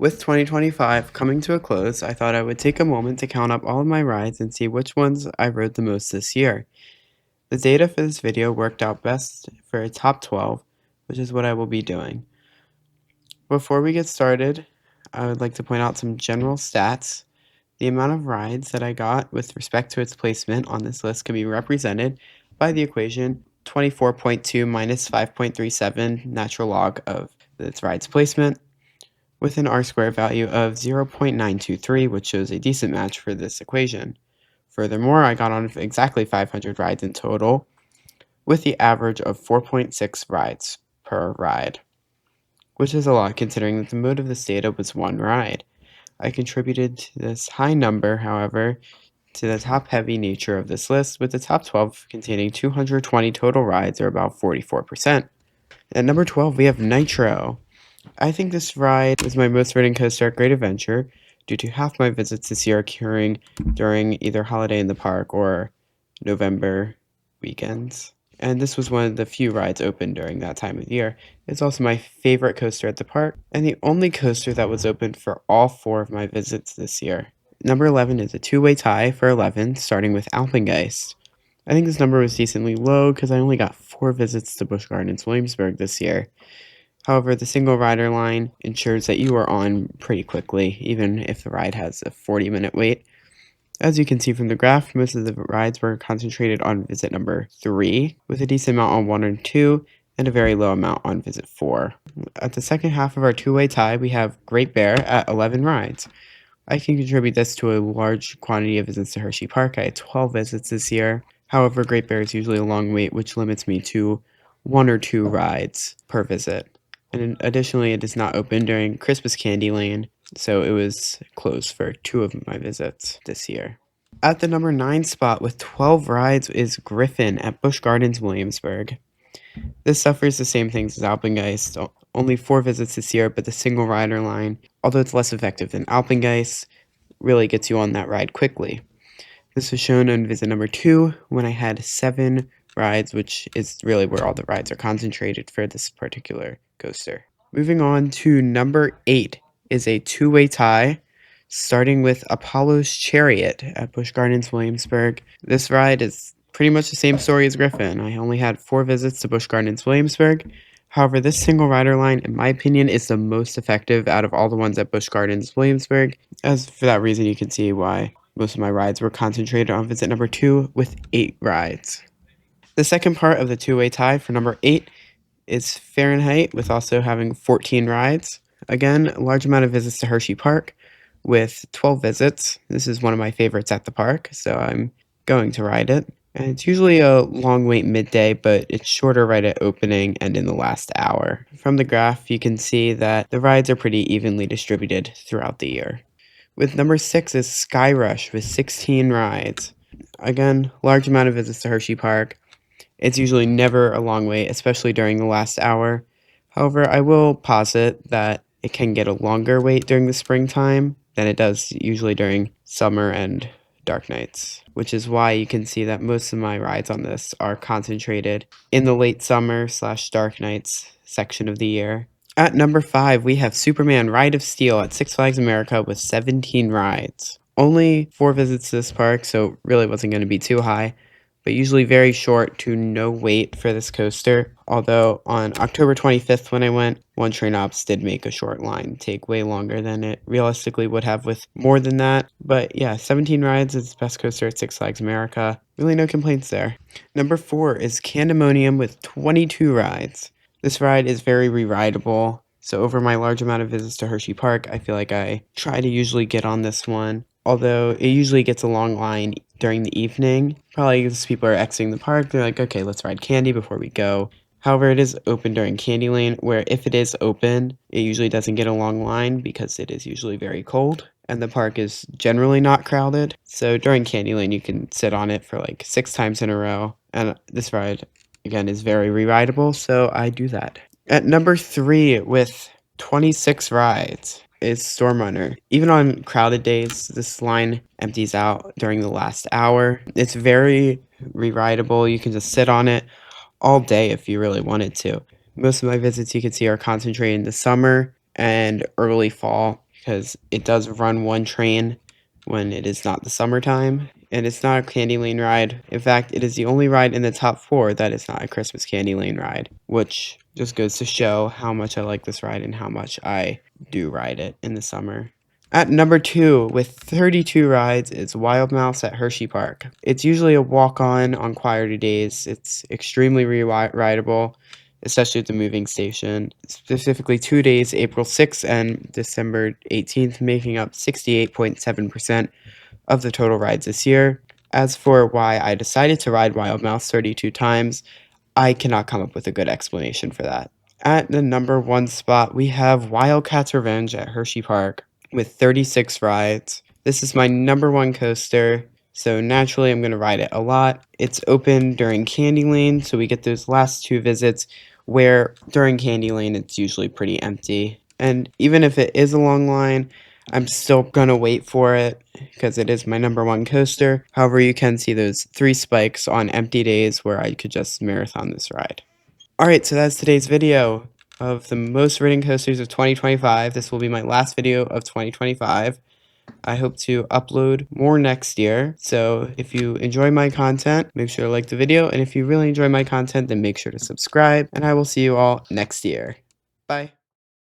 With 2025 coming to a close, I thought I would take a moment to count up all of my rides and see which ones I rode the most this year. The data for this video worked out best for a top 12, which is what I will be doing. Before we get started, I would like to point out some general stats. The amount of rides that I got with respect to its placement on this list can be represented by the equation 24.2 minus 5.37 natural log of its ride's placement, with an r-squared value of 0.923, which shows a decent match for this equation. Furthermore, I got on exactly 500 rides in total, with the average of 4.6 rides per ride, which is a lot considering that the mode of this data was one ride. I contributed to this high number, however, to the top-heavy nature of this list, with the top 12 containing 220 total rides, or about 44%. At number 12, we have Nitro. I think this ride was my most ridden coaster at Great Adventure, due to half my visits this year occurring during either Holiday in the Park or November weekends. And this was one of the few rides open during that time of year. It's also my favorite coaster at the park, and the only coaster that was open for all 4 of my visits this year. Number 11 is a two-way tie for 11, starting with Alpengeist. I think this number was decently low because I only got 4 visits to Busch Gardens Williamsburg this year. However, the single rider line ensures that you are on pretty quickly, even if the ride has a 40-minute wait. As you can see from the graph, most of the rides were concentrated on visit number 3, with a decent amount on 1 and 2, and a very low amount on visit 4. At the second half of our two-way tie, we have Great Bear at 11 rides. I can contribute this to a large quantity of visits to Hersheypark. I had 12 visits this year. However, Great Bear is usually a long wait, which limits me to 1 or 2 rides per visit. And additionally, it is not open during Christmas Candy Lane, so it was closed for 2 of my visits this year. At the number 9 spot with 12 rides is Giffon at Busch Gardens Williamsburg. This suffers the same things as Alpengeist, only 4 visits this year, but the single rider line, although it's less effective than Alpengeist, really gets you on that ride quickly. This was shown on visit number 2 when I had 7 rides, which is really where all the rides are concentrated for this particular coaster. Moving on to number 8 is a two-way tie, starting with Apollo's Charriot at Busch Gardens Williamsburg. This ride is pretty much the same story as Giffon. I only had 4 visits to Busch Gardens Williamsburg. However, this single rider line, in my opinion, is the most effective out of all the ones at Busch Gardens Williamsburg. As for that reason, you can see why most of my rides were concentrated on visit number 2 with 8 rides. The second part of the two-way tie for number 8 is Fahrenheit, with also having 14 rides. Again, a large amount of visits to Hersheypark with 12 visits. This is one of my favorites at the park, so I'm going to ride it. And it's usually a long wait midday, but it's shorter right at opening and in the last hour. From the graph, you can see that the rides are pretty evenly distributed throughout the year. With number 6 is Skyrush with 16 rides. Again, large amount of visits to Hersheypark. It's usually never a long wait, especially during the last hour. However, I will posit that it can get a longer wait during the springtime than it does usually during summer and dark nights, which is why you can see that most of my rides on this are concentrated in the late summer / dark nights section of the year. At number 5, we have Superman Ride of Steel at Six Flags America with 17 rides. Only 4 visits to this park, so it really wasn't going to be too high, but usually very short to no wait for this coaster. Although on October 25th when I went, One Train Ops did make a short line take way longer than it realistically would have with more than that. But yeah, 17 rides is the best coaster at Six Flags America. Really no complaints there. Number 4 is Candymonium with 22 rides. This ride is very re-rideable, so over my large amount of visits to Hersheypark, I feel like I try to usually get on this one. Although it usually gets a long line during the evening, probably because people are exiting the park. They're like, okay, let's ride Candy before we go. However, it is open during Candy Lane, where if it is open, it usually doesn't get a long line because it is usually very cold, and the park is generally not crowded. So during Candy Lane, you can sit on it for like 6 times in a row, and this ride, again, is very re-rideable, so I do that. At number 3, with 26 rides, is Storm Runner. Even on crowded days, this line empties out during the last hour. It's very re-rideable. You can just sit on it all day if you really wanted to. Most of my visits you can see are concentrated in the summer and early fall. because it does run one train when it is not the summertime, and it's not a Candy Lane ride. In fact, it is the only ride in the top 4 that is not a Christmas Candy Lane ride, which just goes to show how much I like this ride and how much I do ride it in the summer. At number 2, with 32 rides, is Wild Mouse at Hersheypark. It's usually a walk-on on quieter days. It's extremely rideable, especially at the moving station. Specifically 2 days, April 6th and December 18th, making up 68.7% of the total rides this year. As for why I decided to ride Wild Mouse 32 times, I cannot come up with a good explanation for that. At the number 1 spot, we have Wildcat's Revenge at Hersheypark with 36 rides. This is my number 1 coaster, so naturally I'm going to ride it a lot. It's open during Candy Lane, so we get those last 2 visits where during Candy Lane it's usually pretty empty. And even if it is a long line, I'm still going to wait for it because it is my number 1 coaster. However, you can see those 3 spikes on empty days where I could just marathon this ride. Alright, so that's today's video of the most ridden coasters of 2025. This will be my last video of 2025. I hope to upload more next year. So if you enjoy my content, make sure to like the video. And if you really enjoy my content, then make sure to subscribe. And I will see you all next year. Bye.